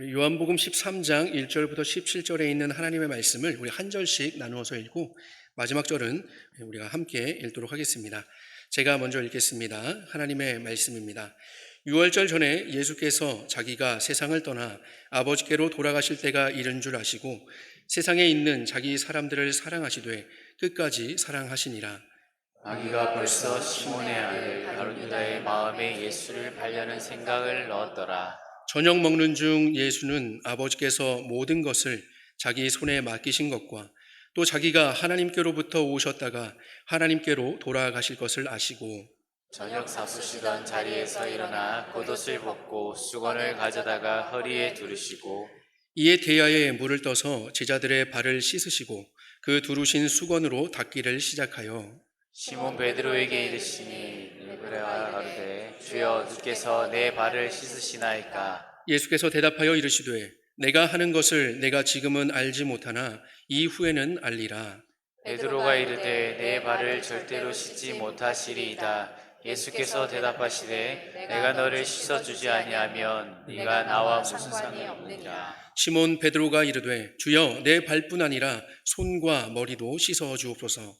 우리 요한복음 13장 1절부터 17절에 있는 하나님의 말씀을 우리 한 절씩 나누어서 읽고 마지막 절은 우리가 함께 읽도록 하겠습니다. 제가 먼저 읽겠습니다. 하나님의 말씀입니다. 6월절 전에 예수께서 자기가 세상을 떠나 아버지께로 돌아가실 때가 이른 줄 아시고 세상에 있는 자기 사람들을 사랑하시되 끝까지 사랑하시니라. 마귀가 벌써 시몬의 아들 가룟유다의 마음에 예수를 팔려는 생각을 넣었더라. 저녁 먹는 중 예수는 아버지께서 모든 것을 자기 손에 맡기신 것과 또 자기가 하나님께로부터 오셨다가 하나님께로 돌아가실 것을 아시고 저녁 사수시던 자리에서 일어나 겉옷을 벗고 수건을 가져다가 허리에 두르시고 이에 대야에 물을 떠서 제자들의 발을 씻으시고 그 두르신 수건으로 닦기를 시작하여 시몬 베드로에게 이르시니 그래와 가로되 주여 주께서 내 발을 씻으시나이까. 예수께서 대답하여 이르시되 내가 하는 것을 내가 지금은 알지 못하나 이후에는 알리라. 베드로가 이르되 내 발을 절대로 씻지 못하시리이다. 예수께서 대답하시되 내가 너를 씻어주지 아니하면 네가 나와 무슨 상관이 없느니라. 시몬 베드로가 이르되 주여 내 발뿐 아니라 손과 머리도 씻어 주옵소서.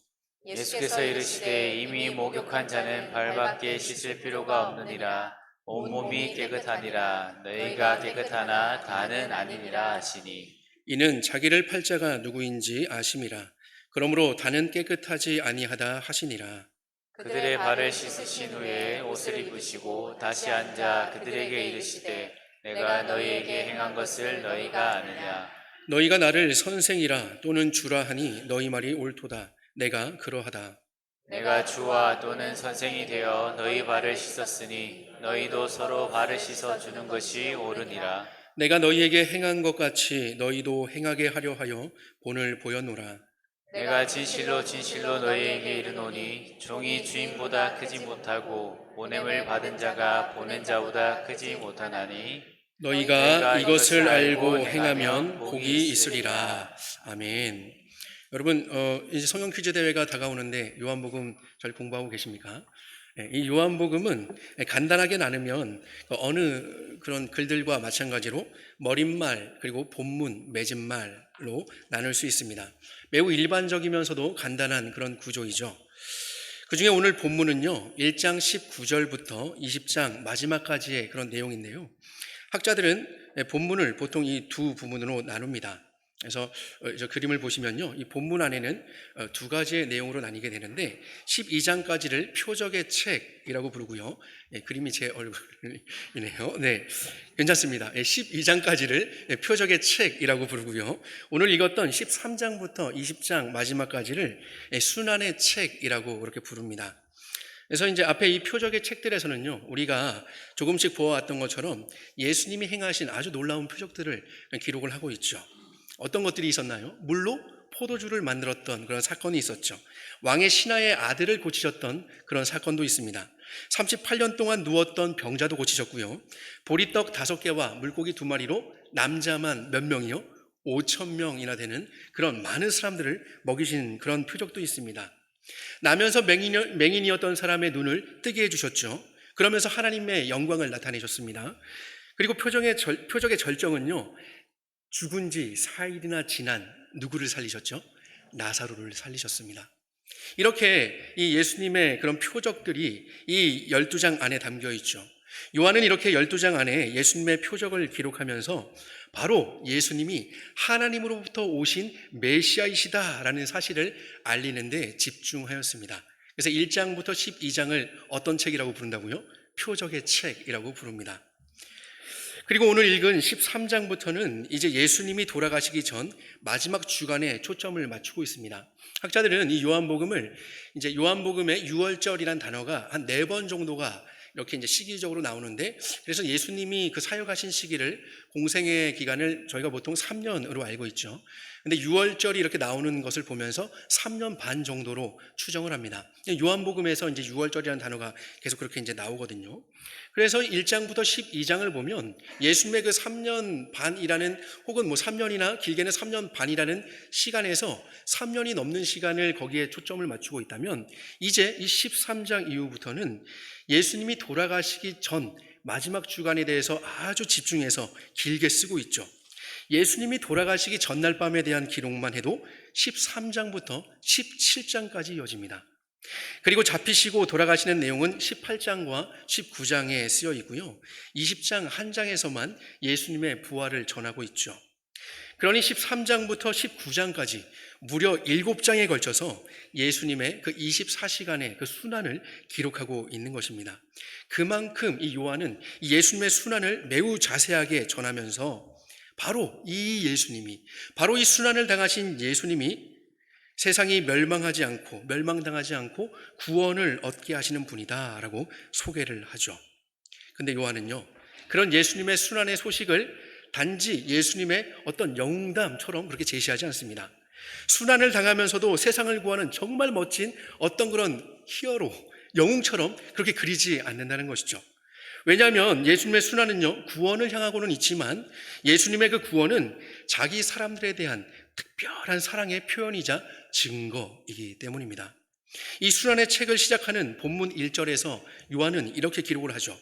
예수께서 이르시되 이미 목욕한 자는 발밖에 씻을 필요가 없느니라. 온몸이 깨끗하니라. 너희가 깨끗하나 다는 아니니라 하시니. 이는 자기를 팔 자가 누구인지 아심이라. 그러므로 다는 깨끗하지 아니하다 하시니라. 그들의 발을 씻으신 후에 옷을 입으시고 다시 앉아 그들에게 이르시되 내가 너희에게 행한 것을 너희가 아느냐. 너희가 나를 선생이라 또는 주라 하니 너희 말이 옳도다. 내가 그러하다. 내가 주와 또는 선생이 되어 너희 발을 씻었으니 너희도 서로 발을 씻어 주는 것이 옳으니라. 내가 너희에게 행한 것 같이 너희도 행하게 하려 하여 본을 보였노라. 내가 진실로 진실로 너희에게 이르노니 종이 주인보다 크지 못하고 보냄을 받은 자가 보낸 자보다 크지 못하나니. 너희가 이것을 알고 행하면 복이 있으리라. 아멘. 여러분, 이제 성경 퀴즈 대회가 다가오는데 요한복음 잘 공부하고 계십니까? 이 요한복음은 간단하게 나누면 어느 그런 글들과 마찬가지로 머릿말 그리고 본문, 맺은말로 나눌 수 있습니다. 매우 일반적이면서도 간단한 그런 구조이죠. 그중에 오늘 본문은요 1장 19절부터 20장 마지막까지의 그런 내용인데요. 학자들은 본문을 보통 이 두 부분으로 나눕니다. 그래서 저 그림을 보시면요, 이 본문 안에는 두 가지의 내용으로 나뉘게 되는데 12장까지를 표적의 책이라고 부르고요. 그림이 제 얼굴이네요. 네, 괜찮습니다. 12장까지를 표적의 책이라고 부르고요. 오늘 읽었던 13장부터 20장 마지막까지를 순환의 책이라고 그렇게 부릅니다. 그래서 이제 앞에 이 표적의 책들에서는요, 우리가 조금씩 보아왔던 것처럼 예수님이 행하신 아주 놀라운 표적들을 기록을 하고 있죠. 어떤 것들이 있었나요? 물로 포도주를 만들었던 그런 사건이 있었죠. 왕의 신하의 아들을 고치셨던 그런 사건도 있습니다. 38년 동안 누웠던 병자도 고치셨고요. 보리떡 5개와 물고기 2마리로 남자만 몇 명이요? 5,000명이나 되는 그런 많은 사람들을 먹이신 그런 표적도 있습니다. 나면서 맹인이었던 사람의 눈을 뜨게 해주셨죠. 그러면서 하나님의 영광을 나타내셨습니다. 그리고 표적의 절정은요, 죽은 지 4일이나 지난 누구를 살리셨죠? 나사로를 살리셨습니다. 이렇게 이 예수님의 그런 표적들이 이 12장 안에 담겨 있죠. 요한은 이렇게 12장 안에 예수님의 표적을 기록하면서 바로 예수님이 하나님으로부터 오신 메시아이시다라는 사실을 알리는 데 집중하였습니다. 그래서 1장부터 12장을 어떤 책이라고 부른다고요? 표적의 책이라고 부릅니다. 그리고 오늘 읽은 13장부터는 이제 예수님이 돌아가시기 전 마지막 주간에 초점을 맞추고 있습니다. 학자들은 이 요한복음을 이제 요한복음의 6월절이라는 단어가 한 4번 정도가 이렇게 이제 시기적으로 나오는데, 그래서 예수님이 그 사역하신 시기를 공생의 기간을 저희가 보통 3년으로 알고 있죠. 근데 6월절이 이렇게 나오는 것을 보면서 3년 반 정도로 추정을 합니다. 요한복음에서 이제 6월절이라는 단어가 계속 그렇게 이제 나오거든요. 그래서 1장부터 12장을 보면 예수님의 그 3년 반이라는, 혹은 뭐 3년이나 길게는 3년 반이라는 시간에서 3년이 넘는 시간을 거기에 초점을 맞추고 있다면, 이제 이 13장 이후부터는 예수님이 돌아가시기 전 마지막 주간에 대해서 아주 집중해서 길게 쓰고 있죠. 예수님이 돌아가시기 전날 밤에 대한 기록만 해도 13장부터 17장까지 이어집니다. 그리고 잡히시고 돌아가시는 내용은 18장과 19장에 쓰여 있고요. 20장 한 장에서만 예수님의 부활을 전하고 있죠. 그러니 13장부터 19장까지 무려 7장에 걸쳐서 예수님의 그 24시간의 그 순환을 기록하고 있는 것입니다. 그만큼 이 요한은 예수님의 순환을 매우 자세하게 전하면서 바로 이 예수님이, 바로 이 순환을 당하신 예수님이 세상이 멸망당하지 않고 구원을 얻게 하시는 분이다라고 소개를 하죠. 근데 요한은요, 그런 예수님의 순환의 소식을 단지 예수님의 어떤 영웅담처럼 그렇게 제시하지 않습니다. 순환을 당하면서도 세상을 구하는 정말 멋진 어떤 그런 히어로, 영웅처럼 그렇게 그리지 않는다는 것이죠. 왜냐하면 예수님의 순환은요, 구원을 향하고는 있지만 예수님의 그 구원은 자기 사람들에 대한 특별한 사랑의 표현이자 증거이기 때문입니다. 이 순환의 책을 시작하는 본문 1절에서 요한은 이렇게 기록을 하죠.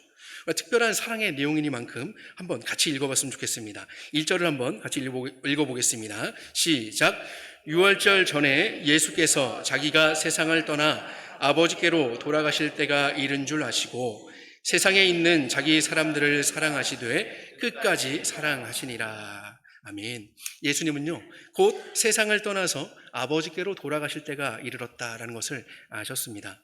특별한 사랑의 내용이니만큼 한번 같이 읽어봤으면 좋겠습니다. 1절을 한번 같이 읽어보겠습니다. 시작. 유월절 전에 예수께서 자기가 세상을 떠나 아버지께로 돌아가실 때가 이른 줄 아시고 세상에 있는 자기 사람들을 사랑하시되 끝까지 사랑하시니라. 아멘. 예수님은요, 곧 세상을 떠나서 아버지께로 돌아가실 때가 이르렀다라는 것을 아셨습니다.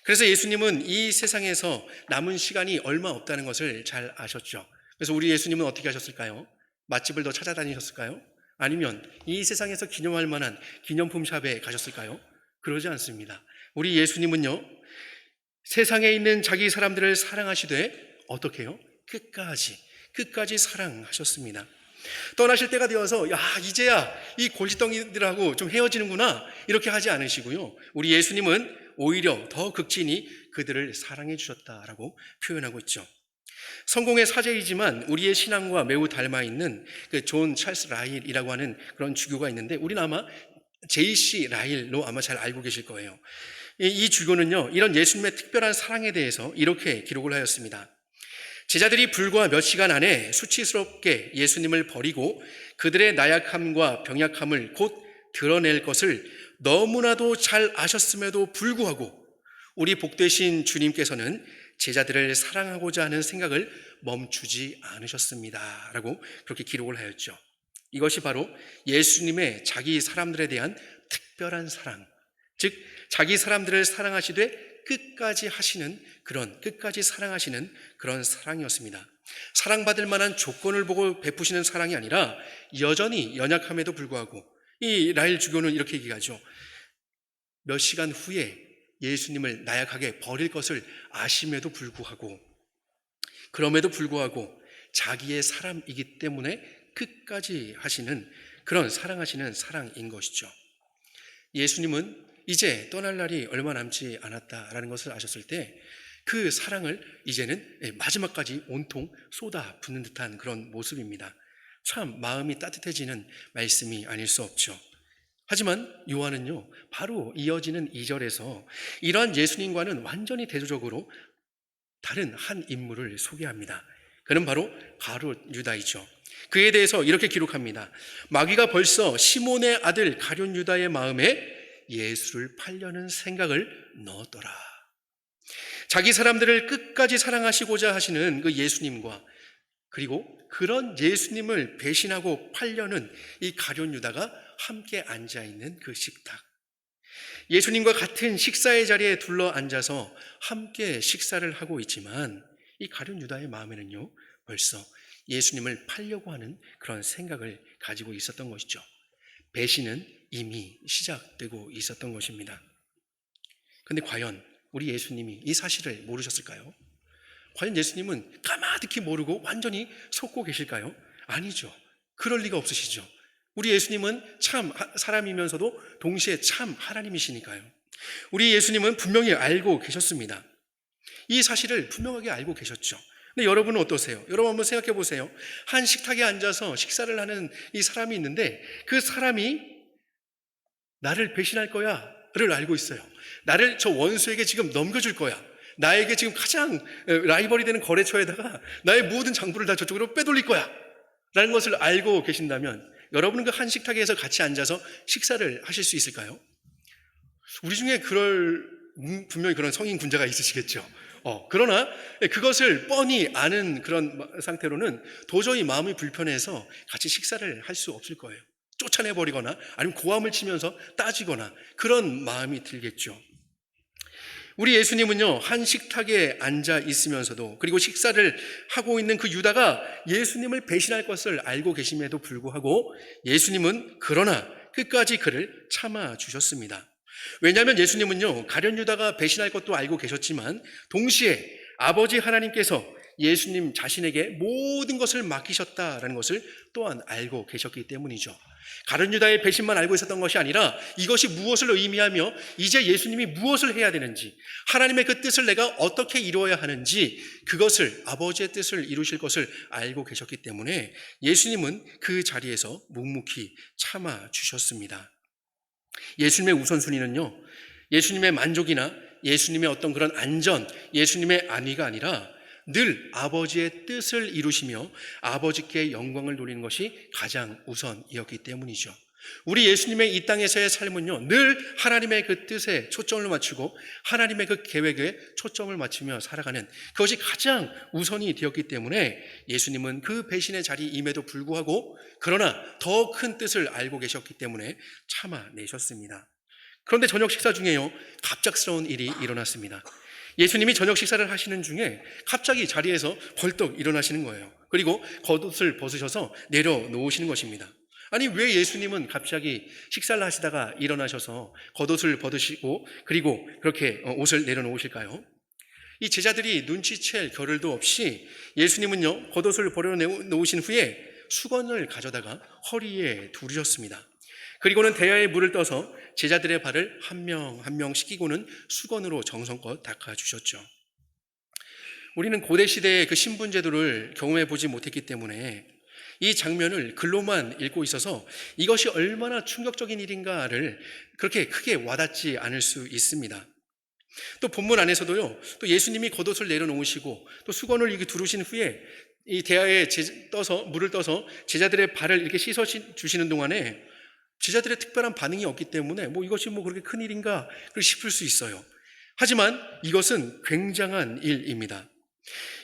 그래서 예수님은 이 세상에서 남은 시간이 얼마 없다는 것을 잘 아셨죠. 그래서 우리 예수님은 어떻게 하셨을까요? 맛집을 더 찾아다니셨을까요? 아니면 이 세상에서 기념할 만한 기념품 샵에 가셨을까요? 그러지 않습니다. 우리 예수님은요, 세상에 있는 자기 사람들을 사랑하시되 어떻게 해요? 끝까지 사랑하셨습니다. 떠나실 때가 되어서 이제야 이 골칫덩이들하고 좀 헤어지는구나 이렇게 하지 않으시고요. 우리 예수님은 오히려 더 극진히 그들을 사랑해 주셨다라고 표현하고 있죠. 성공의 사제이지만 우리의 신앙과 매우 닮아 있는 그 존 찰스 라일이라고 하는 그런 주교가 있는데 우리는 아마 J.C. 라일로 아마 잘 알고 계실 거예요. 이 주교는요, 이런 예수님의 특별한 사랑에 대해서 이렇게 기록을 하였습니다. 제자들이 불과 몇 시간 안에 수치스럽게 예수님을 버리고 그들의 나약함과 병약함을 곧 드러낼 것을 너무나도 잘 아셨음에도 불구하고 우리 복되신 주님께서는 제자들을 사랑하고자 하는 생각을 멈추지 않으셨습니다. 라고 그렇게 기록을 하였죠. 이것이 바로 예수님의 자기 사람들에 대한 특별한 사랑, 즉 자기 사람들을 사랑하시되 끝까지 사랑하시는 그런 사랑이었습니다. 사랑받을 만한 조건을 보고 베푸시는 사랑이 아니라 여전히 연약함에도 불구하고 이 라일 주교는 이렇게 얘기하죠. 몇 시간 후에 예수님을 나약하게 버릴 것을 아심에도 불구하고 그럼에도 불구하고 자기의 사람이기 때문에 끝까지 하시는 그런 사랑하시는 사랑인 것이죠. 예수님은 이제 떠날 날이 얼마 남지 않았다라는 것을 아셨을 때 그 사랑을 이제는 마지막까지 온통 쏟아 붓는 듯한 그런 모습입니다. 참 마음이 따뜻해지는 말씀이 아닐 수 없죠. 하지만 요한은요, 바로 이어지는 2절에서 이러한 예수님과는 완전히 대조적으로 다른 한 인물을 소개합니다. 그는 바로 가룟 유다이죠. 그에 대해서 이렇게 기록합니다. 마귀가 벌써 시몬의 아들 가룟 유다의 마음에 예수를 팔려는 생각을 넣었더라. 자기 사람들을 끝까지 사랑하시고자 하시는 그 예수님과 그리고 그런 예수님을 배신하고 팔려는 이 가룟 유다가 함께 앉아있는 그 식탁, 예수님과 같은 식사의 자리에 둘러 앉아서 함께 식사를 하고 있지만 이 가룟 유다의 마음에는요, 벌써 예수님을 팔려고 하는 그런 생각을 가지고 있었던 것이죠. 배신은 이미 시작되고 있었던 것입니다. 그런데 과연 우리 예수님이 이 사실을 모르셨을까요? 과연 예수님은 까마득히 모르고 완전히 속고 계실까요? 아니죠. 그럴 리가 없으시죠. 우리 예수님은 참 사람이면서도 동시에 참 하나님이시니까요. 우리 예수님은 분명히 알고 계셨습니다. 이 사실을 분명하게 알고 계셨죠. 근데 여러분은 어떠세요? 여러분 한번 생각해 보세요. 한 식탁에 앉아서 식사를 하는 이 사람이 있는데 그 사람이 나를 배신할 거야를 알고 있어요. 나를 저 원수에게 지금 넘겨줄 거야. 나에게 지금 가장 라이벌이 되는 거래처에다가 나의 모든 장부를 다 저쪽으로 빼돌릴 거야 라는 것을 알고 계신다면 여러분은 그 한 식탁에서 같이 앉아서 식사를 하실 수 있을까요? 우리 중에 분명히 그런 성인 군자가 있으시겠죠. 그러나 그것을 뻔히 아는 그런 상태로는 도저히 마음이 불편해서 같이 식사를 할 수 없을 거예요. 쫓아내버리거나 아니면 고함을 치면서 따지거나 그런 마음이 들겠죠. 우리 예수님은요, 한 식탁에 앉아 있으면서도 그리고 식사를 하고 있는 그 유다가 예수님을 배신할 것을 알고 계심에도 불구하고 예수님은 그러나 끝까지 그를 참아 주셨습니다. 왜냐하면 예수님은요, 가룟 유다가 배신할 것도 알고 계셨지만 동시에 아버지 하나님께서 예수님 자신에게 모든 것을 맡기셨다라는 것을 또한 알고 계셨기 때문이죠. 가룟 유다의 배신만 알고 있었던 것이 아니라 이것이 무엇을 의미하며 이제 예수님이 무엇을 해야 되는지, 하나님의 그 뜻을 내가 어떻게 이루어야 하는지, 그것을 아버지의 뜻을 이루실 것을 알고 계셨기 때문에 예수님은 그 자리에서 묵묵히 참아 주셨습니다. 예수님의 우선순위는요, 예수님의 만족이나 예수님의 어떤 그런 안전, 예수님의 안위가 아니라 늘 아버지의 뜻을 이루시며 아버지께 영광을 돌리는 것이 가장 우선이었기 때문이죠. 우리 예수님의 이 땅에서의 삶은요, 늘 하나님의 그 뜻에 초점을 맞추고 하나님의 그 계획에 초점을 맞추며 살아가는 그것이 가장 우선이 되었기 때문에 예수님은 그 배신의 자리임에도 불구하고 그러나 더 큰 뜻을 알고 계셨기 때문에 참아내셨습니다. 그런데 저녁 식사 중에요, 갑작스러운 일이 일어났습니다. 예수님이 저녁 식사를 하시는 중에 갑자기 자리에서 벌떡 일어나시는 거예요. 그리고 겉옷을 벗으셔서 내려놓으시는 것입니다. 아니, 왜 예수님은 갑자기 식사를 하시다가 일어나셔서 겉옷을 벗으시고 그리고 그렇게 옷을 내려놓으실까요? 이 제자들이 눈치챌 겨를도 없이 예수님은요, 겉옷을 벗어놓으신 후에 수건을 가져다가 허리에 두르셨습니다. 그리고는 대야에 물을 떠서 제자들의 발을 한 명 한 명 씻기고는 수건으로 정성껏 닦아주셨죠. 우리는 고대 시대의 그 신분제도를 경험해 보지 못했기 때문에 이 장면을 글로만 읽고 있어서 이것이 얼마나 충격적인 일인가를 그렇게 크게 와닿지 않을 수 있습니다. 또 본문 안에서도요, 또 예수님이 겉옷을 내려놓으시고 또 수건을 이렇게 두르신 후에 이 대야에 물을 떠서 제자들의 발을 이렇게 씻어 주시는 동안에 제자들의 특별한 반응이 없기 때문에 이것이 그렇게 큰 일인가 싶을 수 있어요. 하지만 이것은 굉장한 일입니다.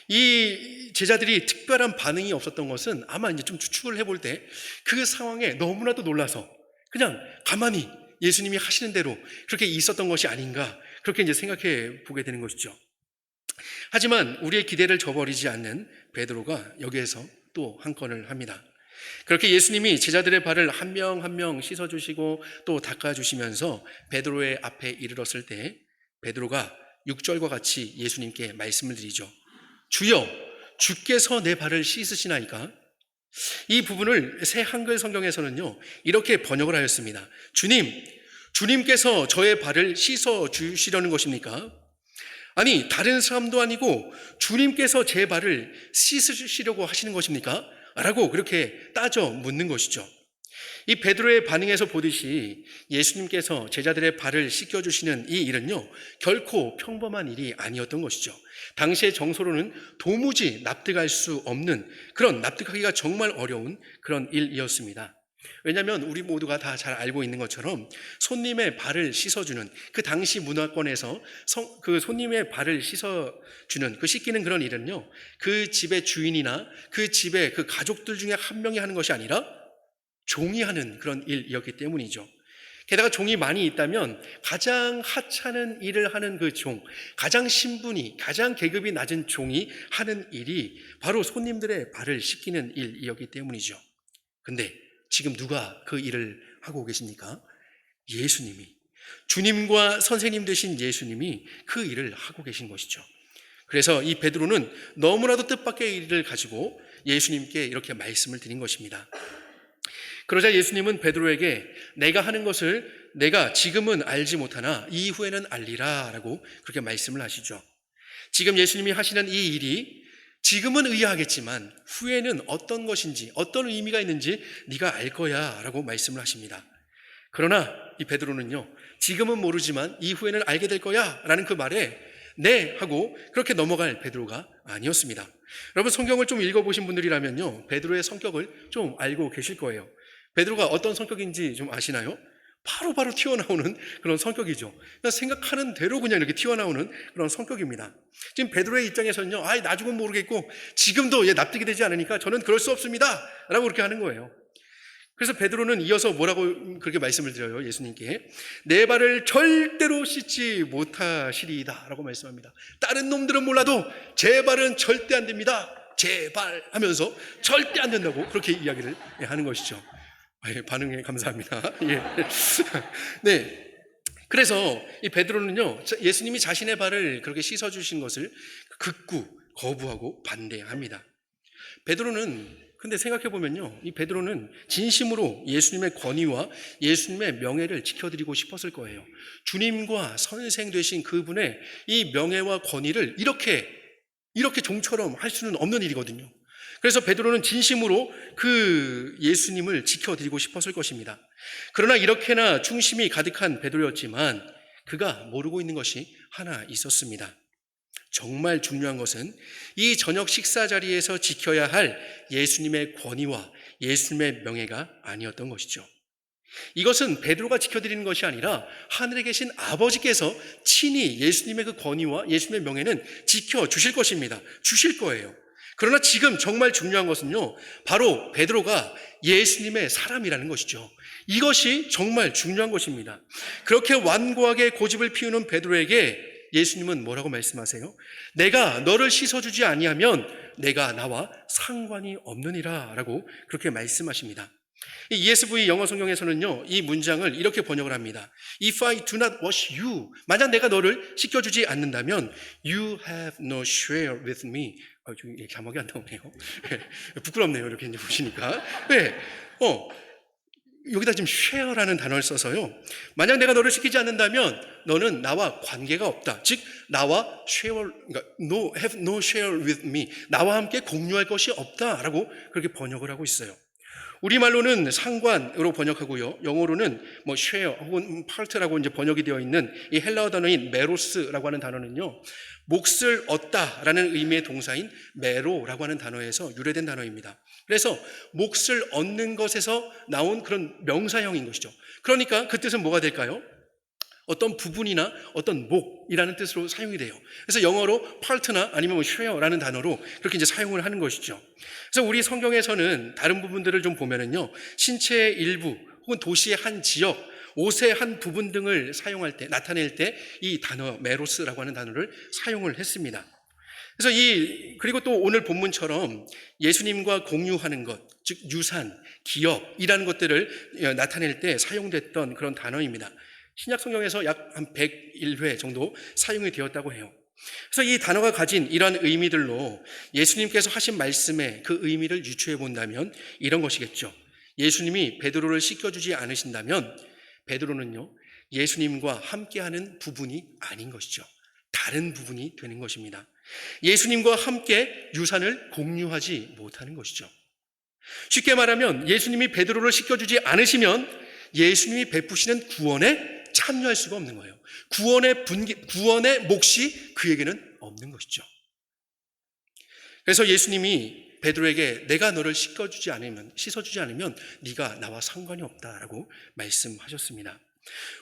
이 제자들이 특별한 반응이 없었던 것은 아마 이제 좀 추측을 해볼 때 그 상황에 너무나도 놀라서 그냥 가만히 예수님이 하시는 대로 그렇게 있었던 것이 아닌가, 그렇게 이제 생각해 보게 되는 것이죠. 하지만 우리의 기대를 저버리지 않는 베드로가 여기에서 또 한 건을 합니다. 그렇게 예수님이 제자들의 발을 한 명 한 명 씻어주시고 또 닦아주시면서 베드로의 앞에 이르렀을 때 베드로가 6절과 같이 예수님께 말씀을 드리죠. 주여, 주께서 내 발을 씻으시나이까? 이 부분을 새 한글 성경에서는요, 이렇게 번역을 하였습니다. 주님께서 저의 발을 씻어주시려는 것입니까? 아니, 다른 사람도 아니고 주님께서 제 발을 씻으시려고 하시는 것입니까? 라고 그렇게 따져 묻는 것이죠. 이 베드로의 반응에서 보듯이 예수님께서 제자들의 발을 씻겨주시는 이 일은요, 결코 평범한 일이 아니었던 것이죠. 당시의 정서로는 도무지 납득할 수 없는, 그런 납득하기가 정말 어려운 그런 일이었습니다. 왜냐하면 우리 모두가 다 잘 알고 있는 것처럼 손님의 발을 씻어주는, 그 당시 문화권에서 그 손님의 발을 씻어주는, 그 씻기는 그런 일은요, 그 집의 주인이나 그 집의 그 가족들 중에 한 명이 하는 것이 아니라 종이 하는 그런 일이었기 때문이죠. 게다가 종이 많이 있다면 가장 하찮은 일을 하는 그 종, 가장 신분이, 가장 계급이 낮은 종이 하는 일이 바로 손님들의 발을 씻기는 일이었기 때문이죠. 근데 지금 누가 그 일을 하고 계십니까? 예수님이, 주님과 선생님 되신 예수님이 그 일을 하고 계신 것이죠. 그래서 이 베드로는 너무나도 뜻밖의 일을 가지고 예수님께 이렇게 말씀을 드린 것입니다. 그러자 예수님은 베드로에게 내가 하는 것을 내가 지금은 알지 못하나 이후에는 알리라 라고 그렇게 말씀을 하시죠. 지금 예수님이 하시는 이 일이 지금은 의아하겠지만 후에는 어떤 것인지, 어떤 의미가 있는지 네가 알 거야 라고 말씀을 하십니다. 그러나 이 베드로는요, 지금은 모르지만 이후에는 알게 될 거야 라는 그 말에 네 하고 그렇게 넘어갈 베드로가 아니었습니다. 여러분 성경을 좀 읽어보신 분들이라면요, 베드로의 성격을 좀 알고 계실 거예요. 베드로가 어떤 성격인지 좀 아시나요? 바로바로 튀어나오는 그런 성격이죠. 그냥 생각하는 대로 그냥 이렇게 튀어나오는 그런 성격입니다. 지금 베드로의 입장에서는요, 나중은 모르겠고 지금도 납득이 되지 않으니까 저는 그럴 수 없습니다 라고 그렇게 하는 거예요. 그래서 베드로는 이어서 뭐라고 그렇게 말씀을 드려요, 예수님께. 내 발을 절대로 씻지 못하시리이다 라고 말씀합니다. 다른 놈들은 몰라도 제 발은 절대 안 됩니다, 제발 하면서 절대 안 된다고 그렇게 이야기를 하는 것이죠. 반응에 감사합니다. 예. 네. 그래서 이 베드로는요, 예수님이 자신의 발을 그렇게 씻어주신 것을 극구 거부하고 반대합니다. 베드로는 근데 생각해보면요, 이 베드로는 진심으로 예수님의 권위와 예수님의 명예를 지켜드리고 싶었을 거예요. 주님과 선생 되신 그분의 이 명예와 권위를 이렇게 종처럼 할 수는 없는 일이거든요. 그래서 베드로는 진심으로 그 예수님을 지켜드리고 싶었을 것입니다. 그러나 이렇게나 충심이 가득한 베드로였지만 그가 모르고 있는 것이 하나 있었습니다. 정말 중요한 것은 이 저녁 식사 자리에서 지켜야 할 예수님의 권위와 예수님의 명예가 아니었던 것이죠. 이것은 베드로가 지켜드리는 것이 아니라 하늘에 계신 아버지께서 친히 예수님의 그 권위와 예수님의 명예는 지켜주실 것입니다. 주실 거예요. 그러나 지금 정말 중요한 것은요, 바로 베드로가 예수님의 사람이라는 것이죠. 이것이 정말 중요한 것입니다. 그렇게 완고하게 고집을 피우는 베드로에게 예수님은 뭐라고 말씀하세요? 내가 너를 씻어주지 아니하면 내가 나와 상관이 없느니라 라고 그렇게 말씀하십니다. 이 ESV 영어 성경에서는요, 이 문장을 이렇게 번역을 합니다. If I do not wash you, 만약 내가 너를 씻겨주지 않는다면 You have no share with me. 자막이 안 나오네요. 부끄럽네요, 이렇게 이제 보시니까. 네. 여기다 지금 share라는 단어를 써서요, 만약 내가 너를 시키지 않는다면 너는 나와 관계가 없다. 즉 나와 share, 그러니까 have no share with me, 나와 함께 공유할 것이 없다라고 그렇게 번역을 하고 있어요. 우리말로는 상관으로 번역하고요, 영어로는 share 혹은 part라고 이제 번역이 되어 있는 이 헬라어 단어인 메로스라고 하는 단어는요, 몫을 얻다라는 의미의 동사인 메로라고 하는 단어에서 유래된 단어입니다. 그래서 몫을 얻는 것에서 나온 그런 명사형인 것이죠. 그러니까 그 뜻은 뭐가 될까요? 어떤 부분이나 어떤 몫이라는 뜻으로 사용이 돼요. 그래서 영어로 part나 아니면 share라는 단어로 그렇게 이제 사용을 하는 것이죠. 그래서 우리 성경에서는 다른 부분들을 좀 보면은요, 신체의 일부 혹은 도시의 한 지역, 옷의 한 부분 등을 사용할 때, 나타낼 때 이 단어 메로스라고 하는 단어를 사용을 했습니다. 그래서 그리고 또 오늘 본문처럼 예수님과 공유하는 것, 즉 유산, 기업이라는 것들을 나타낼 때 사용됐던 그런 단어입니다. 신약 성경에서 약 한 101회 정도 사용이 되었다고 해요. 그래서 이 단어가 가진 이러한 의미들로 예수님께서 하신 말씀의 그 의미를 유추해 본다면 이런 것이겠죠. 예수님이 베드로를 씻겨주지 않으신다면 베드로는요, 예수님과 함께하는 부분이 아닌 것이죠. 다른 부분이 되는 것입니다. 예수님과 함께 유산을 공유하지 못하는 것이죠. 쉽게 말하면 예수님이 베드로를 씻겨주지 않으시면 예수님이 베푸시는 구원에 참여할 수가 없는 거예요. 구원의 몫이 그에게는 없는 것이죠. 그래서 예수님이 베드로에게 내가 너를 씻어주지 않으면 네가 나와 상관이 없다라고 말씀하셨습니다.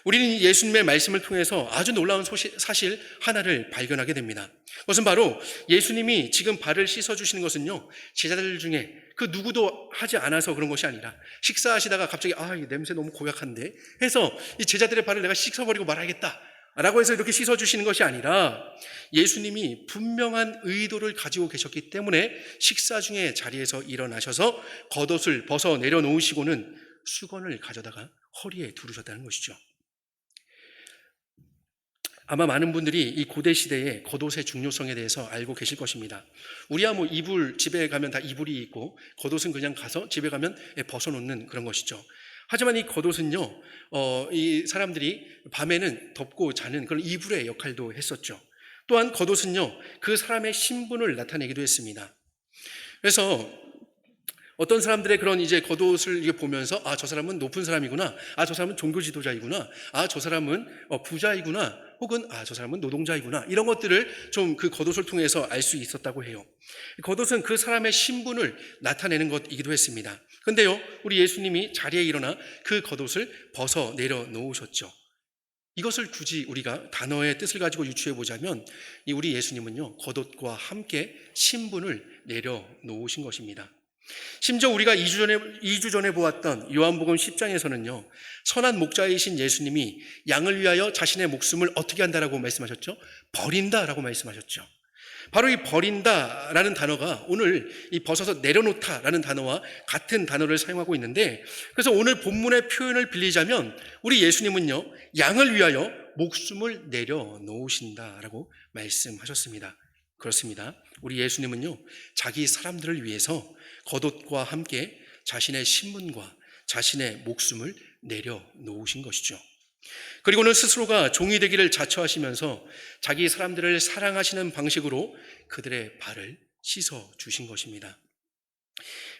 우리는 예수님의 말씀을 통해서 아주 놀라운 사실 하나를 발견하게 됩니다. 그것은 바로 예수님이 지금 발을 씻어주시는 것은요, 제자들 중에 그 누구도 하지 않아서 그런 것이 아니라 식사하시다가 갑자기 이 냄새 너무 고약한데 해서 이 제자들의 발을 내가 씻어버리고 말아야겠다 라고 해서 이렇게 씻어주시는 것이 아니라 예수님이 분명한 의도를 가지고 계셨기 때문에 식사 중에 자리에서 일어나셔서 겉옷을 벗어 내려놓으시고는 수건을 가져다가 허리에 두르셨다는 것이죠. 아마 많은 분들이 이 고대 시대의 겉옷의 중요성에 대해서 알고 계실 것입니다. 우리야 이불, 집에 가면 다 이불이 있고 겉옷은 그냥 가서 집에 가면 벗어놓는 그런 것이죠. 하지만 이 겉옷은요, 이 사람들이 밤에는 덮고 자는 그런 이불의 역할도 했었죠. 또한 겉옷은요, 그 사람의 신분을 나타내기도 했습니다. 그래서 어떤 사람들의 그런 이제 겉옷을 보면서 저 사람은 높은 사람이구나, 저 사람은 종교 지도자이구나, 저 사람은 부자이구나 혹은 저 사람은 노동자이구나, 이런 것들을 좀 그 겉옷을 통해서 알 수 있었다고 해요. 겉옷은 그 사람의 신분을 나타내는 것이기도 했습니다. 근데요, 우리 예수님이 자리에 일어나 그 겉옷을 벗어 내려놓으셨죠. 이것을 굳이 우리가 단어의 뜻을 가지고 유추해 보자면 우리 예수님은요, 겉옷과 함께 신분을 내려놓으신 것입니다. 심지어 우리가 2주 전에 보았던 요한복음 10장에서는요, 선한 목자이신 예수님이 양을 위하여 자신의 목숨을 어떻게 한다라고 말씀하셨죠? 버린다라고 말씀하셨죠. 바로 이 버린다라는 단어가 오늘 이 벗어서 내려놓다라는 단어와 같은 단어를 사용하고 있는데, 그래서 오늘 본문의 표현을 빌리자면 우리 예수님은요, 양을 위하여 목숨을 내려놓으신다라고 말씀하셨습니다. 그렇습니다. 우리 예수님은요, 자기 사람들을 위해서 겉옷과 함께 자신의 신분과 자신의 목숨을 내려놓으신 것이죠. 그리고는 스스로가 종이 되기를 자처하시면서 자기 사람들을 사랑하시는 방식으로 그들의 발을 씻어 주신 것입니다.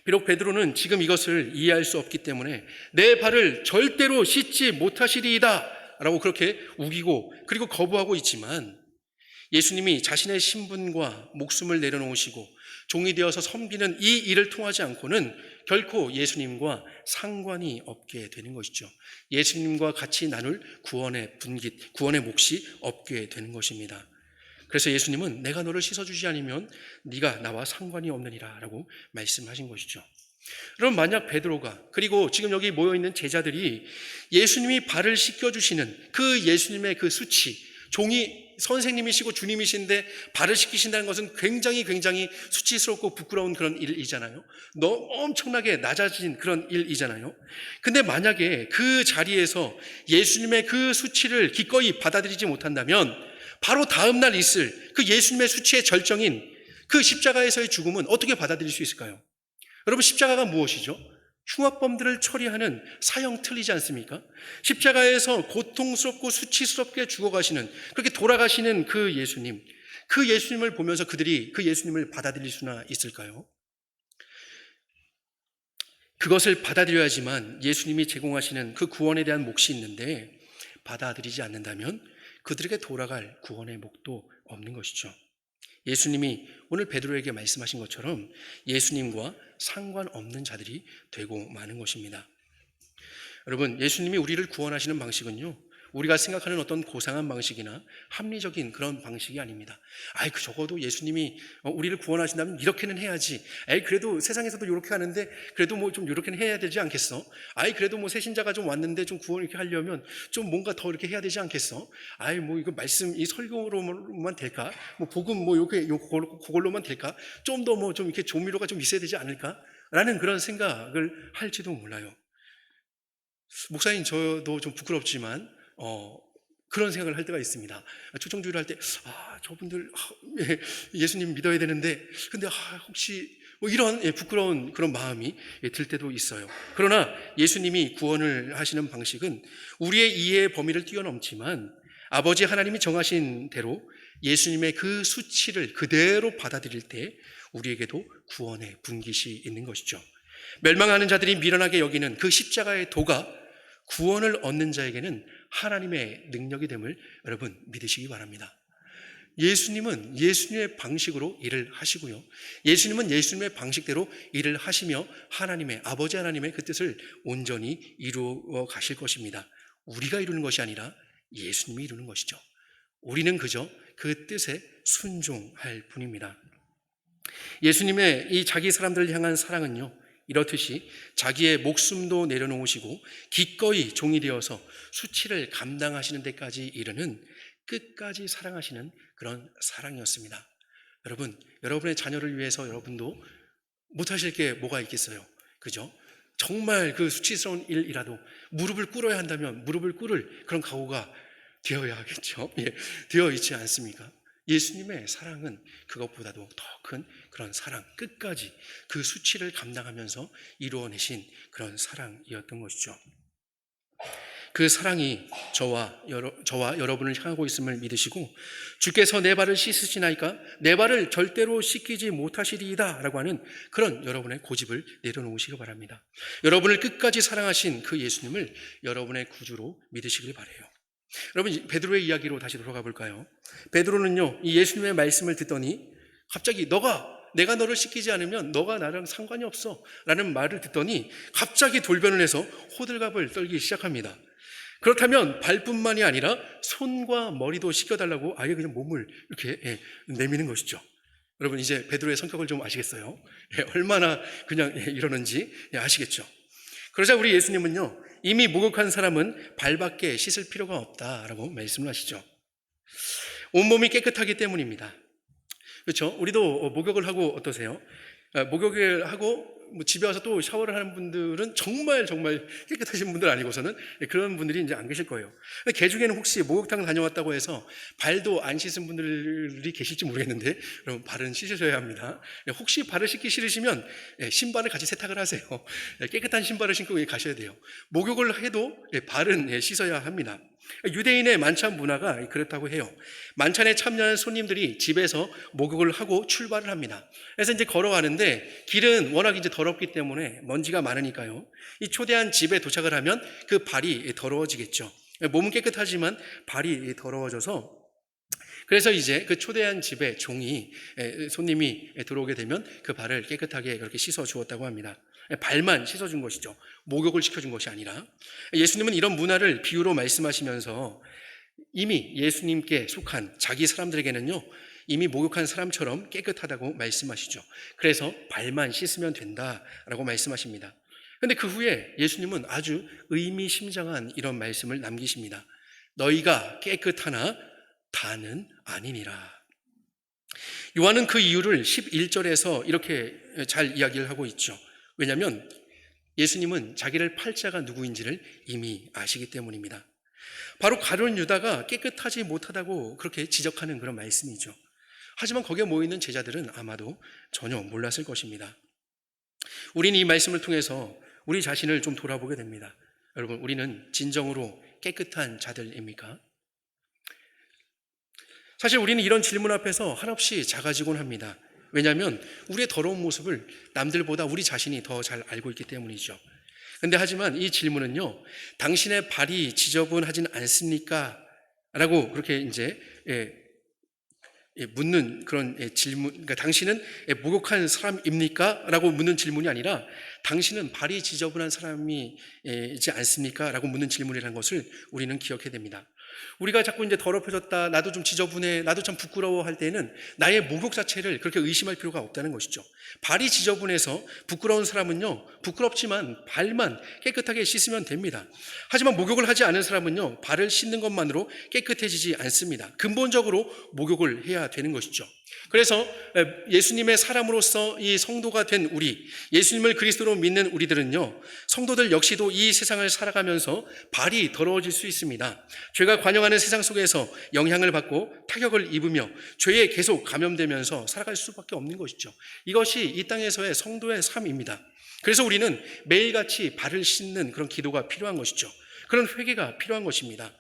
비록 베드로는 지금 이것을 이해할 수 없기 때문에 내 발을 절대로 씻지 못하시리이다 라고 그렇게 우기고 그리고 거부하고 있지만, 예수님이 자신의 신분과 목숨을 내려놓으시고 종이 되어서 섬기는 이 일을 통하지 않고는 결코 예수님과 상관이 없게 되는 것이죠. 예수님과 같이 나눌 구원의 분깃, 구원의 몫이 없게 되는 것입니다. 그래서 예수님은 내가 너를 씻어주지 않으면 네가 나와 상관이 없느니라 라고 말씀하신 것이죠. 그럼 만약 베드로가, 그리고 지금 여기 모여있는 제자들이 예수님이 발을 씻겨주시는 그 예수님의 그 수치, 종이 선생님이시고 주님이신데 발을 씻기신다는 것은 굉장히 수치스럽고 부끄러운 그런 일이잖아요. 너무 엄청나게 낮아진 그런 일이잖아요. 근데 만약에 그 자리에서 예수님의 그 수치를 기꺼이 받아들이지 못한다면 바로 다음 날 있을 그 예수님의 수치의 절정인 그 십자가에서의 죽음은 어떻게 받아들일 수 있을까요? 여러분, 십자가가 무엇이죠? 흉악범들을 처리하는 사형 틀리지 않습니까? 십자가에서 고통스럽고 수치스럽게 죽어가시는, 그렇게 돌아가시는 그 예수님을 보면서 그들이 그 예수님을 받아들일 수나 있을까요? 그것을 받아들여야지만 예수님이 제공하시는 그 구원에 대한 몫이 있는데, 받아들이지 않는다면 그들에게 돌아갈 구원의 목도 없는 것이죠. 예수님이 오늘 베드로에게 말씀하신 것처럼 예수님과 상관없는 자들이 되고 마는 것입니다. 여러분, 예수님이 우리를 구원하시는 방식은요, 우리가 생각하는 어떤 고상한 방식이나 합리적인 그런 방식이 아닙니다. 그 적어도 예수님이 우리를 구원하신다면 이렇게는 해야지. 그래도 세상에서도 이렇게 하는데 그래도 뭐 좀 이렇게는 해야 되지 않겠어? 그래도 뭐 새신자가 좀 왔는데 좀 구원 이렇게 하려면 좀 뭔가 더 이렇게 해야 되지 않겠어? 뭐 이거 말씀 이 설교로만 될까? 뭐 복음 뭐 이렇게 그걸로만 될까? 좀 더 뭐 좀 이렇게 조미료가 좀 있어야 되지 않을까? 라는 그런 생각을 할지도 몰라요. 목사님, 저도 좀 부끄럽지만 그런 생각을 할 때가 있습니다. 초청주의를 할 때 저분들 예수님 믿어야 되는데 근데 혹시 뭐 이런 부끄러운 그런 마음이 들 때도 있어요. 그러나 예수님이 구원을 하시는 방식은 우리의 이해의 범위를 뛰어넘지만 아버지 하나님이 정하신 대로 예수님의 그 수치를 그대로 받아들일 때 우리에게도 구원의 분깃이 있는 것이죠. 멸망하는 자들이 미련하게 여기는 그 십자가의 도가 구원을 얻는 자에게는 하나님의 능력이 됨을 여러분 믿으시기 바랍니다. 예수님은 예수님의 방식으로 일을 하시고요, 예수님은 예수님의 방식대로 일을 하시며 아버지 하나님의 그 뜻을 온전히 이루어 가실 것입니다. 우리가 이루는 것이 아니라 예수님이 이루는 것이죠. 우리는 그저 그 뜻에 순종할 뿐입니다. 예수님의 이 자기 사람들을 향한 사랑은요, 이렇듯이 자기의 목숨도 내려놓으시고 기꺼이 종이 되어서 수치를 감당하시는 데까지 이르는 끝까지 사랑하시는 그런 사랑이었습니다. 여러분, 여러분의 자녀를 위해서 여러분도 못하실 게 뭐가 있겠어요? 그죠? 정말 그 수치스러운 일이라도 무릎을 꿇어야 한다면 무릎을 꿇을 그런 각오가 되어야 하겠죠. 되어 있지 않습니까? 예수님의 사랑은 그것보다도 더 큰 그런 사랑, 끝까지 그 수치를 감당하면서 이루어내신 그런 사랑이었던 것이죠. 그 사랑이 저와 여러분을 향하고 있음을 믿으시고, 주께서 내 발을 씻으시나이까 내 발을 절대로 씻기지 못하시리이다 라고 하는 그런 여러분의 고집을 내려놓으시기 바랍니다. 여러분을 끝까지 사랑하신 그 예수님을 여러분의 구주로 믿으시길 바라요. 여러분, 베드로의 이야기로 다시 돌아가 볼까요? 베드로는요, 이 예수님의 말씀을 듣더니 갑자기 내가 너를 씻기지 않으면 너가 나랑 상관이 없어 라는 말을 듣더니 갑자기 돌변을 해서 호들갑을 떨기 시작합니다. 그렇다면 발뿐만이 아니라 손과 머리도 씻겨달라고 아예 그냥 몸을 이렇게 내미는 것이죠. 여러분, 이제 베드로의 성격을 좀 아시겠어요? 얼마나 그냥 이러는지 아시겠죠? 그러자 우리 예수님은요, 이미 목욕한 사람은 발밖에 씻을 필요가 없다라고 말씀을 하시죠. 온몸이 깨끗하기 때문입니다. 그렇죠? 우리도 목욕을 하고 어떠세요? 목욕을 하고 집에 와서 또 샤워를 하는 분들은 정말 깨끗하신 분들 아니고서는 그런 분들이 이제 안 계실 거예요. 근데 개 중에는 혹시 목욕탕 다녀왔다고 해서 발도 안 씻은 분들이 계실지 모르겠는데, 여러분, 발은 씻으셔야 합니다. 혹시 발을 씻기 싫으시면 신발을 같이 세탁을 하세요. 깨끗한 신발을 신고 가셔야 돼요. 목욕을 해도 발은 씻어야 합니다. 유대인의 만찬 문화가 그렇다고 해요. 만찬에 참여한 손님들이 집에서 목욕을 하고 출발을 합니다. 그래서 이제 걸어가는데 길은 워낙 이제 더럽기 때문에 먼지가 많으니까요. 이 초대한 집에 도착을 하면 그 발이 더러워지겠죠. 몸은 깨끗하지만 발이 더러워져서, 그래서 이제 그 초대한 집에 손님이 들어오게 되면 그 발을 깨끗하게 그렇게 씻어 주었다고 합니다. 발만 씻어준 것이죠. 목욕을 시켜준 것이 아니라. 예수님은 이런 문화를 비유로 말씀하시면서 이미 예수님께 속한 자기 사람들에게는요, 이미 목욕한 사람처럼 깨끗하다고 말씀하시죠. 그래서 발만 씻으면 된다라고 말씀하십니다. 그런데 그 후에 예수님은 아주 의미심장한 이런 말씀을 남기십니다. 너희가 깨끗하나 다는 아니니라. 요한은 그 이유를 11절에서 이렇게 잘 이야기를 하고 있죠. 왜냐하면 예수님은 자기를 팔 자가 누구인지를 이미 아시기 때문입니다. 바로 가룟 유다가 깨끗하지 못하다고 그렇게 지적하는 그런 말씀이죠. 하지만 거기에 모이는 제자들은 아마도 전혀 몰랐을 것입니다. 우리는 이 말씀을 통해서 우리 자신을 좀 돌아보게 됩니다. 여러분, 우리는 진정으로 깨끗한 자들입니까? 사실 우리는 이런 질문 앞에서 한없이 작아지곤 합니다. 왜냐하면 우리의 더러운 모습을 남들보다 우리 자신이 더 잘 알고 있기 때문이죠. 근데 하지만 이 질문은요, 당신의 발이 지저분하진 않습니까? 라고 그렇게 이제 묻는 그런 질문, 그러니까 당신은 목욕한 사람입니까? 라고 묻는 질문이 아니라 당신은 발이 지저분한 사람이지 않습니까? 라고 묻는 질문이라는 것을 우리는 기억해야 됩니다. 우리가 자꾸 이제 더럽혀졌다, 나도 좀 지저분해, 나도 참 부끄러워 할 때는 나의 목욕 자체를 그렇게 의심할 필요가 없다는 것이죠. 발이 지저분해서 부끄러운 사람은요, 부끄럽지만 발만 깨끗하게 씻으면 됩니다. 하지만 목욕을 하지 않은 사람은요, 발을 씻는 것만으로 깨끗해지지 않습니다. 근본적으로 목욕을 해야 되는 것이죠. 그래서 예수님의 사람으로서 이 성도가 된 우리, 예수님을 그리스도로 믿는 우리들은요, 성도들 역시도 이 세상을 살아가면서 발이 더러워질 수 있습니다. 죄가 관영하는 세상 속에서 영향을 받고 타격을 입으며 죄에 계속 감염되면서 살아갈 수밖에 없는 것이죠. 이것이 이 땅에서의 성도의 삶입니다. 그래서 우리는 매일같이 발을 씻는 그런 기도가 필요한 것이죠. 그런 회개가 필요한 것입니다.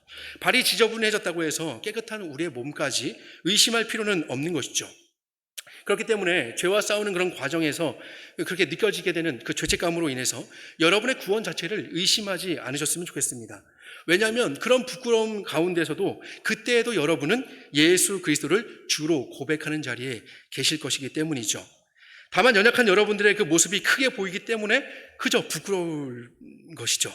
발이 지저분해졌다고 해서 깨끗한 우리의 몸까지 의심할 필요는 없는 것이죠. 그렇기 때문에 죄와 싸우는 그런 과정에서 그렇게 느껴지게 되는 그 죄책감으로 인해서 여러분의 구원 자체를 의심하지 않으셨으면 좋겠습니다. 왜냐하면 그런 부끄러움 가운데서도 그때에도 여러분은 예수 그리스도를 주로 고백하는 자리에 계실 것이기 때문이죠. 다만 연약한 여러분들의 그 모습이 크게 보이기 때문에 그저 부끄러울 것이죠.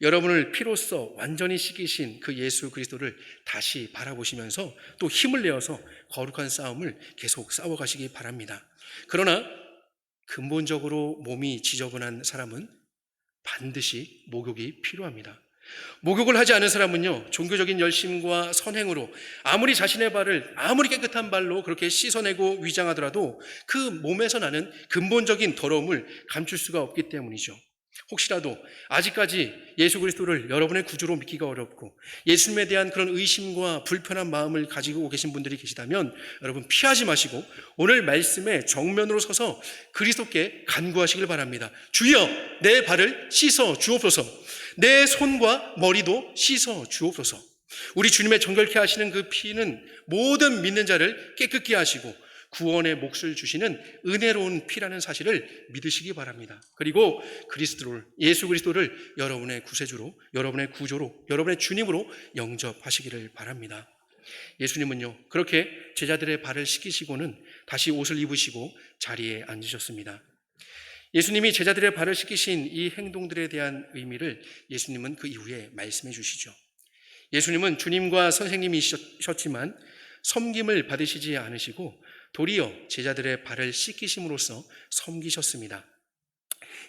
여러분을 피로써 완전히 씻기신 그 예수 그리스도를 다시 바라보시면서 또 힘을 내어서 거룩한 싸움을 계속 싸워가시기 바랍니다. 그러나 근본적으로 몸이 지저분한 사람은 반드시 목욕이 필요합니다. 목욕을 하지 않은 사람은요, 종교적인 열심과 선행으로 아무리 자신의 발을 아무리 깨끗한 발로 그렇게 씻어내고 위장하더라도 그 몸에서 나는 근본적인 더러움을 감출 수가 없기 때문이죠. 혹시라도 아직까지 예수 그리스도를 여러분의 구주로 믿기가 어렵고 예수님에 대한 그런 의심과 불편한 마음을 가지고 계신 분들이 계시다면 여러분 피하지 마시고 오늘 말씀에 정면으로 서서 그리스도께 간구하시길 바랍니다. 주여, 내 발을 씻어 주옵소서. 내 손과 머리도 씻어 주옵소서. 우리 주님의 정결케 하시는 그 피는 모든 믿는 자를 깨끗게 하시고 구원의 몫을 주시는 은혜로운 피라는 사실을 믿으시기 바랍니다. 그리고 예수 그리스도를 여러분의 구세주로, 여러분의 구조로, 여러분의 주님으로 영접하시기를 바랍니다. 예수님은요, 그렇게 제자들의 발을 씻기시고는 다시 옷을 입으시고 자리에 앉으셨습니다. 예수님이 제자들의 발을 씻기신 이 행동들에 대한 의미를 예수님은 그 이후에 말씀해 주시죠. 예수님은 주님과 선생님이셨지만 섬김을 받으시지 않으시고 도리어 제자들의 발을 씻기심으로써 섬기셨습니다.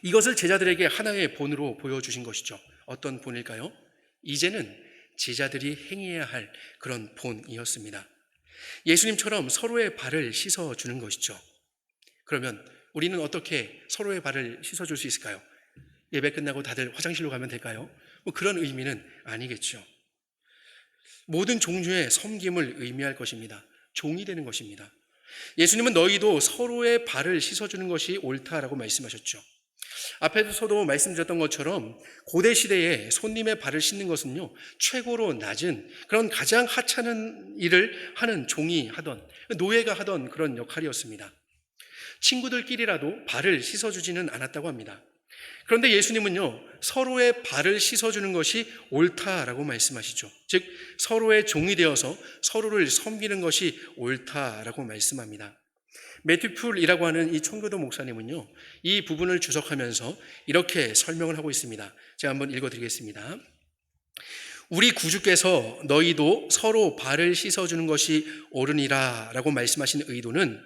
이것을 제자들에게 하나의 본으로 보여주신 것이죠. 어떤 본일까요? 이제는 제자들이 행해야 할 그런 본이었습니다. 예수님처럼 서로의 발을 씻어주는 것이죠. 그러면 우리는 어떻게 서로의 발을 씻어줄 수 있을까요? 예배 끝나고 다들 화장실로 가면 될까요? 그런 의미는 아니겠죠. 모든 종류의 섬김을 의미할 것입니다. 종이 되는 것입니다. 예수님은 너희도 서로의 발을 씻어주는 것이 옳다라고 말씀하셨죠. 앞에서도 말씀드렸던 것처럼 고대 시대에 손님의 발을 씻는 것은요, 최고로 낮은 그런 가장 하찮은 일을 하는 종이 하던, 노예가 하던 그런 역할이었습니다. 친구들끼리라도 발을 씻어주지는 않았다고 합니다. 그런데 예수님은요, 서로의 발을 씻어주는 것이 옳다라고 말씀하시죠. 즉, 서로의 종이 되어서 서로를 섬기는 것이 옳다라고 말씀합니다. 매튜 풀이라고 하는 이 청교도 목사님은요, 이 부분을 주석하면서 이렇게 설명을 하고 있습니다. 제가 한번 읽어드리겠습니다. 우리 구주께서 너희도 서로 발을 씻어주는 것이 옳으니라 라고 말씀하신 의도는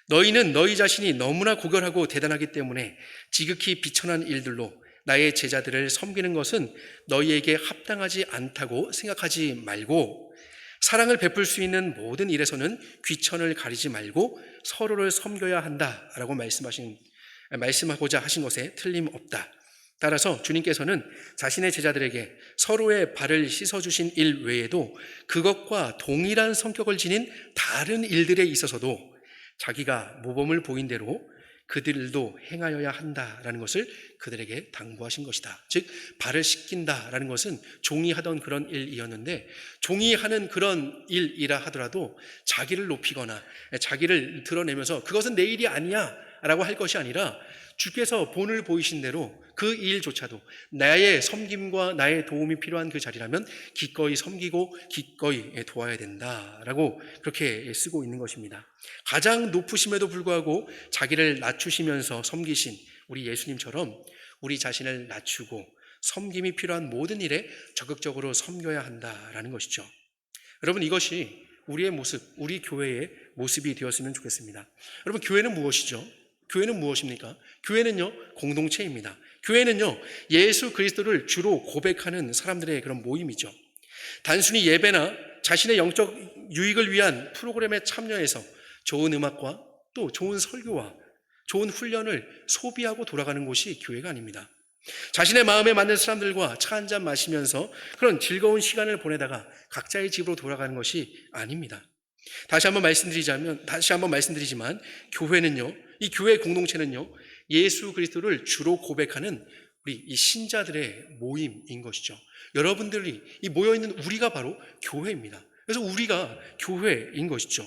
너희는 너희 자신이 너무나 고결하고 대단하기 때문에 지극히 비천한 일들로 나의 제자들을 섬기는 것은 너희에게 합당하지 않다고 생각하지 말고 사랑을 베풀 수 있는 모든 일에서는 귀천을 가리지 말고 서로를 섬겨야 한다라고 말씀하고자 하신 것에 틀림없다. 따라서 주님께서는 자신의 제자들에게 서로의 발을 씻어주신 일 외에도 그것과 동일한 성격을 지닌 다른 일들에 있어서도 자기가 모범을 보인 대로 그들도 행하여야 한다라는 것을 그들에게 당부하신 것이다. 즉, 발을 씻긴다라는 것은 종이 하던 그런 일이었는데, 종이 하는 그런 일이라 하더라도 자기를 높이거나 자기를 드러내면서 그것은 내 일이 아니야 라고 할 것이 아니라 주께서 본을 보이신 대로 그 일조차도 나의 섬김과 나의 도움이 필요한 그 자리라면 기꺼이 섬기고 기꺼이 도와야 된다라고 그렇게 쓰고 있는 것입니다. 가장 높으심에도 불구하고 자기를 낮추시면서 섬기신 우리 예수님처럼 우리 자신을 낮추고 섬김이 필요한 모든 일에 적극적으로 섬겨야 한다라는 것이죠. 여러분, 이것이 우리의 모습, 우리 교회의 모습이 되었으면 좋겠습니다. 여러분, 교회는 무엇이죠? 교회는 무엇입니까? 교회는요, 공동체입니다. 교회는요, 예수 그리스도를 주로 고백하는 사람들의 그런 모임이죠. 단순히 예배나 자신의 영적 유익을 위한 프로그램에 참여해서 좋은 음악과 또 좋은 설교와 좋은 훈련을 소비하고 돌아가는 곳이 교회가 아닙니다. 자신의 마음에 맞는 사람들과 차 한잔 마시면서 그런 즐거운 시간을 보내다가 각자의 집으로 돌아가는 것이 아닙니다. 다시 한번 말씀드리지만 교회는요, 이 교회 공동체는요, 예수 그리스도를 주로 고백하는 우리 이 신자들의 모임인 것이죠. 여러분들이 이 모여있는 우리가 바로 교회입니다. 그래서 우리가 교회인 것이죠.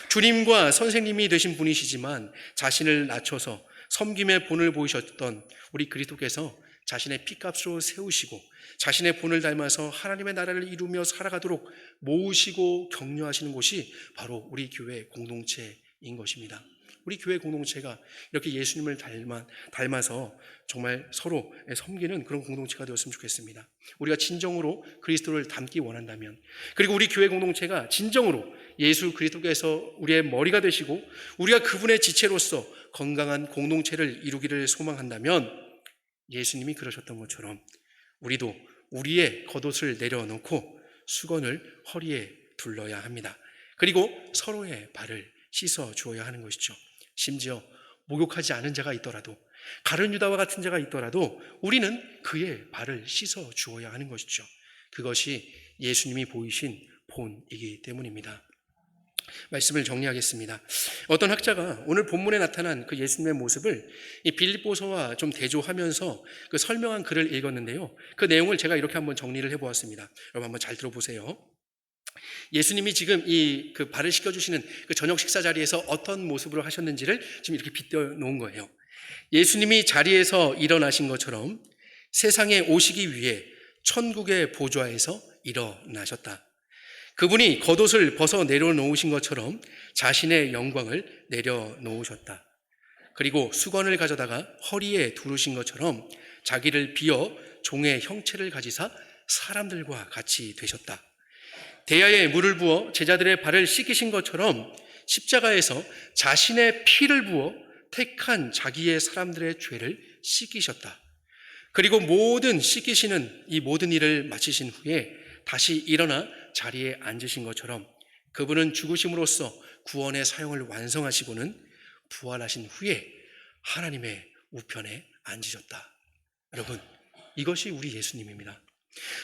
주님과 선생님이 되신 분이시지만 자신을 낮춰서 섬김의 본을 보이셨던 우리 그리스도께서 자신의 피값으로 세우시고 자신의 본을 닮아서 하나님의 나라를 이루며 살아가도록 모으시고 격려하시는 곳이 바로 우리 교회 공동체인 것입니다. 우리 교회 공동체가 이렇게 예수님을 닮아서 정말 서로 섬기는 그런 공동체가 되었으면 좋겠습니다. 우리가 진정으로 그리스도를 닮기 원한다면, 그리고 우리 교회 공동체가 진정으로 예수 그리스도께서 우리의 머리가 되시고 우리가 그분의 지체로서 건강한 공동체를 이루기를 소망한다면 예수님이 그러셨던 것처럼 우리도 우리의 겉옷을 내려놓고 수건을 허리에 둘러야 합니다. 그리고 서로의 발을 씻어 주어야 하는 것이죠. 심지어 목욕하지 않은 자가 있더라도, 가룟 유다와 같은 자가 있더라도 우리는 그의 발을 씻어 주어야 하는 것이죠. 그것이 예수님이 보이신 본이기 때문입니다. 말씀을 정리하겠습니다. 어떤 학자가 오늘 본문에 나타난 그 예수님의 모습을 이 빌립보서와 좀 대조하면서 그 설명한 글을 읽었는데요. 그 내용을 제가 이렇게 한번 정리를 해보았습니다. 여러분 한번 잘 들어보세요. 예수님이 지금 그 발을 씻겨주시는 그 저녁 식사 자리에서 어떤 모습으로 하셨는지를 지금 이렇게 빗대어 놓은 거예요. 예수님이 자리에서 일어나신 것처럼 세상에 오시기 위해 천국의 보좌에서 일어나셨다. 그분이 겉옷을 벗어 내려놓으신 것처럼 자신의 영광을 내려놓으셨다. 그리고 수건을 가져다가 허리에 두르신 것처럼 자기를 비어 종의 형체를 가지사 사람들과 같이 되셨다. 대야에 물을 부어 제자들의 발을 씻기신 것처럼 십자가에서 자신의 피를 부어 택한 자기의 사람들의 죄를 씻기셨다. 그리고 모든 씻기시는 이 모든 일을 마치신 후에 다시 일어나 자리에 앉으신 것처럼 그분은 죽으심으로써 구원의 사용을 완성하시고는 부활하신 후에 하나님의 우편에 앉으셨다. 여러분, 이것이 우리 예수님입니다.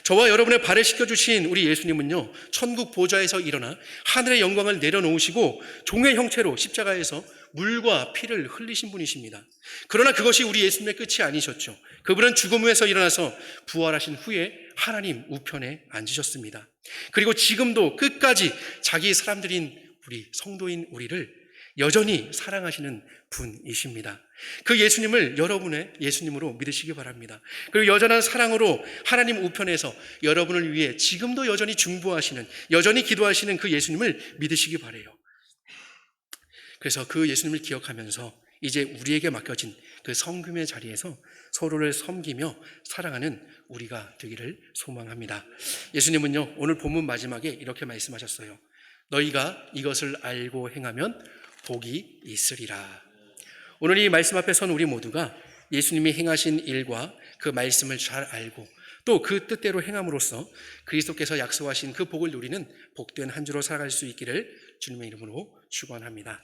저와 여러분의 발을 씻겨주신 우리 예수님은요, 천국 보좌에서 일어나 하늘의 영광을 내려놓으시고 종의 형체로 십자가에서 물과 피를 흘리신 분이십니다. 그러나 그것이 우리 예수님의 끝이 아니셨죠. 그분은 죽음에서 일어나서 부활하신 후에 하나님 우편에 앉으셨습니다. 그리고 지금도 끝까지 자기 사람들인 우리 성도인 우리를 여전히 사랑하시는 분이십니다. 그 예수님을 여러분의 예수님으로 믿으시기 바랍니다. 그리고 여전한 사랑으로 하나님 우편에서 여러분을 위해 지금도 여전히 중보하시는, 여전히 기도하시는 그 예수님을 믿으시기 바라요. 그래서 그 예수님을 기억하면서 이제 우리에게 맡겨진 그 성금의 자리에서 서로를 섬기며 사랑하는 우리가 되기를 소망합니다. 예수님은요, 오늘 본문 마지막에 이렇게 말씀하셨어요. 너희가 이것을 알고 행하면 복이 있으리라. 오늘 이 말씀 앞에 선 우리 모두가 예수님이 행하신 일과 그 말씀을 잘 알고 또 그 뜻대로 행함으로써 그리스도께서 약속하신 그 복을 누리는 복된 한 주로 살아갈 수 있기를 주님의 이름으로 축원합니다.